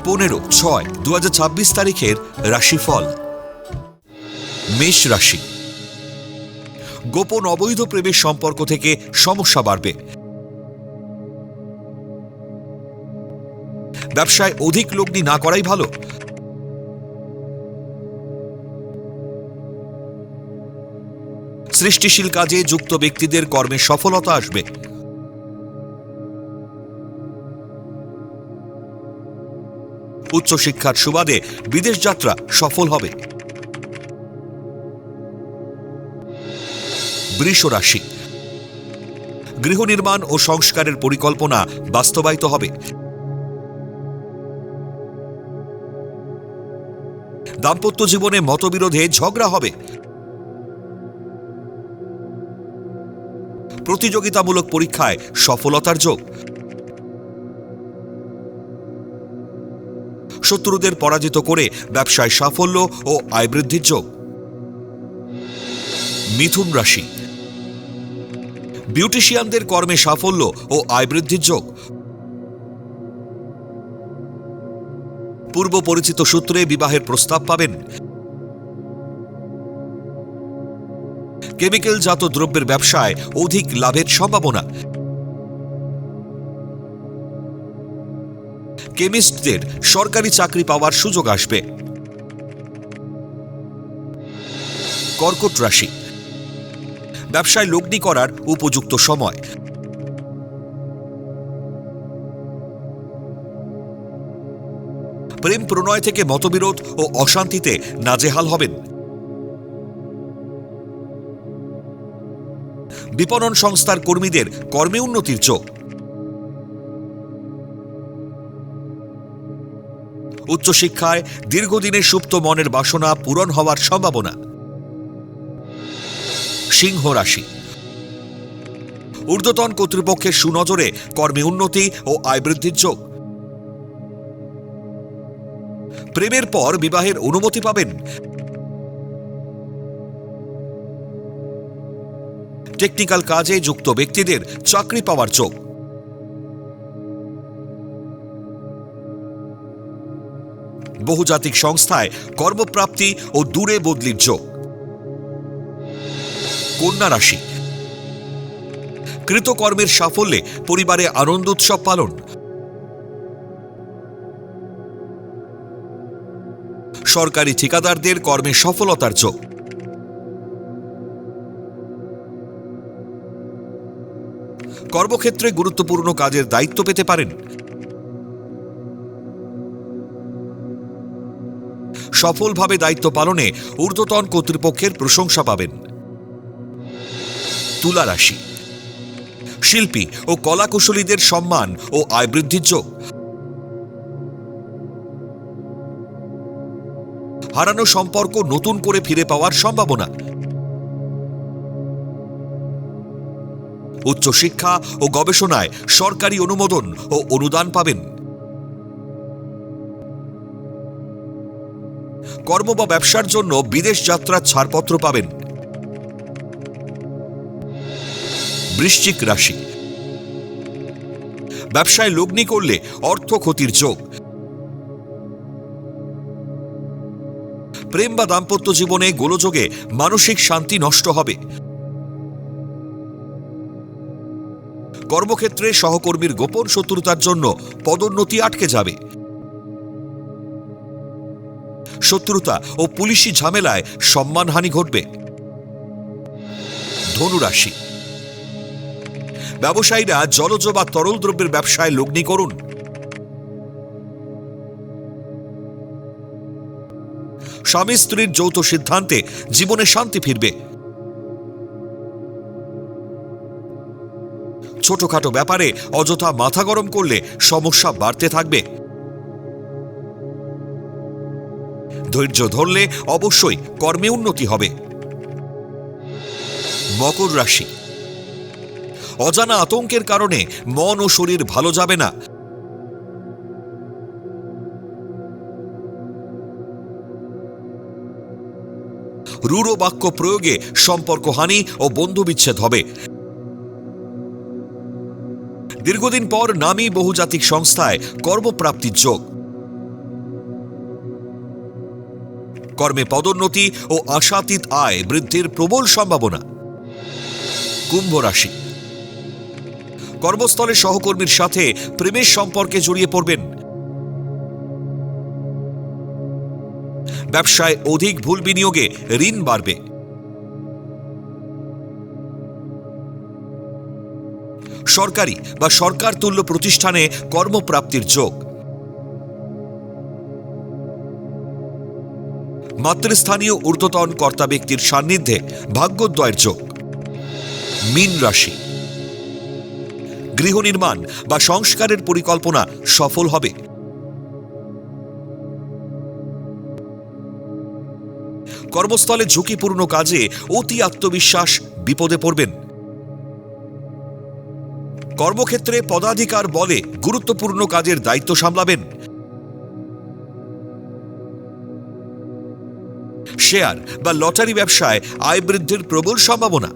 15/6/2026 তারিখের রাশিফল। মেষ রাশি। গোপন অবৈধ প্রেমের সম্পর্ক থেকে সমস্যা বাড়বে। ব্যবসায় অধিক লগ্নি না করাই ভালো। সৃষ্টিশীল কাজে যুক্ত ব্যক্তিদের কর্মে সফলতা আসবে। উচ্চশিক্ষার সুবাদে বিদেশ যাত্রা সফল হবে। বৃষ রাশি। গৃহ নির্মাণ ও সংস্কারের পরিকল্পনা বাস্তবায়িত হবে। দাম্পত্য জীবনে মতবিরোধে ঝগড়া হবে। প্রতিযোগিতামূলক পরীক্ষায় সফলতার যোগ। শত্রুদের পরাজিত করে ব্যবসায় সাফল্য ও আয় বৃদ্ধির যোগ। মিথুন রাশি। বিউটিশিয়ানদের কর্মে সাফল্য ও আয় বৃদ্ধির যোগ। পূর্ব পরিচিত সূত্রে বিবাহের প্রস্তাব পাবেন। কেমিক্যালজাত দ্রব্যের ব্যবসায় অধিক লাভের সম্ভাবনা। কেমিস্টদের সরকারি চাকরি পাওয়ার সুযোগ আসবে। কর্কট রাশি। ব্যবসায় লগ্নি করার উপযুক্ত সময়। প্রেম প্রণয় থেকে মতবিরোধ ও অশান্তিতে নাজেহাল হবেন। বিপণন সংস্থার কর্মীদের কর্মে উন্নতির যোগ। উচ্চশিক্ষায় দীর্ঘদিনের সুপ্ত মনের বাসনা পূরণ হওয়ার সম্ভাবনা। সিংহ রাশি। ঊর্ধ্বতন কর্তৃপক্ষের সুনজরে কর্মে উন্নতি ও আয় বৃদ্ধির যোগ। প্রেমের পর বিবাহের অনুমতি পাবেন। টেকনিক্যাল কাজে যুক্ত ব্যক্তিদের চাকরি পাওয়ার যোগ। বহুজাতিক সংস্থায় কর্মপ্রাপ্তি ও দূরে বদলির যোগ। কন্যা রাশি। কৃতকর্মের সাফল্যে পরিবারে আনন্দোৎসব পালন। সরকারি ঠিকাদারদের কর্মে সফলতার যোগ। কর্মক্ষেত্রে গুরুত্বপূর্ণ কাজের দায়িত্ব পেতে পারেন। সফলভাবে দায়িত্ব পালনে ঊর্ধ্বতন কর্তৃপক্ষের প্রশংসা পাবেন। তুলা রাশি। শিল্পী ও কলাকুশলীদের সম্মান ও আয় বৃদ্ধির যোগ। হারানো সম্পর্ক নতুন করে ফিরে পাওয়ার সম্ভাবনা। উচ্চশিক্ষা ও গবেষণায় সরকারি অনুমোদন ও অনুদান পাবেন। কর্ম বা ব্যবসার জন্য বিদেশ যাত্রার ছাড়পত্র পাবেন। বৃশ্চিক রাশি। ব্যবসায় লগ্নি করলে অর্থ ক্ষতির যোগ। প্রেম বা দাম্পত্য জীবনে গোলযোগে মানসিক শান্তি নষ্ট হবে। কর্মক্ষেত্রে সহকর্মীর গোপন শত্রুতার জন্য পদোন্নতি আটকে যাবে। শত্রুতা ও পুলিশি ঝামেলায় সম্মানহানি ঘটবে। ধনু রাশি। ব্যবসায়ীরা জলজ বা তরল দ্রব্যের ব্যবসায় লগ্নি করুন। স্বামী স্ত্রীর যৌথ সিদ্ধান্তে জীবনে শান্তি ফিরবে। ছোটখাটো ব্যাপারে অযথা মাথা গরম করলে সমস্যা বাড়তে থাকবে। ধৈর্য ধরলে অবশ্যই কর্মে উন্নতি হবে। মকর রাশি। অজানা আতঙ্কের কারণে মন ও শরীর ভালো যাবে না। রূঢ় বাক্য প্রয়োগে সম্পর্কহানি ও বন্ধুবিচ্ছেদ হবে। দীর্ঘদিন পর নামী বহুজাতিক সংস্থায় কর্মপ্রাপ্তির যোগ। কর্মে পদোন্নতি ও আশাতীত আয় বৃদ্ধির প্রবল সম্ভাবনা। কুম্ভ রাশি, কর্মস্থলে সহকর্মীর সাথে প্রেমের সম্পর্কে জড়িয়ে পড়বেন। ব্যবসায় অধিক ভুল বিনিয়োগে ঋণ বাড়বে। সরকারি বা সরকার তুল্য প্রতিষ্ঠানে কর্মপ্রাপ্তির যোগ। মাতৃস্থানীয় ঊর্ধ্বতন কর্তা ব্যক্তির সান্নিধ্যে ভাগ্যোদয়ের যোগ। মীন রাশি, গৃহ নির্মাণ বা সংস্কারের পরিকল্পনা সফল হবে। কর্মস্থলে ঝুঁকিপূর্ণ কাজে অতি আত্মবিশ্বাস, বিপদে পড়বেন। কর্মক্ষেত্রে পদাধিকার বলে গুরুত্বপূর্ণ কাজের দায়িত্ব সামলাবেন। শেয়ার বা লটারি ব্যবসায় আয় বৃদ্ধির প্রবল সম্ভাবনা।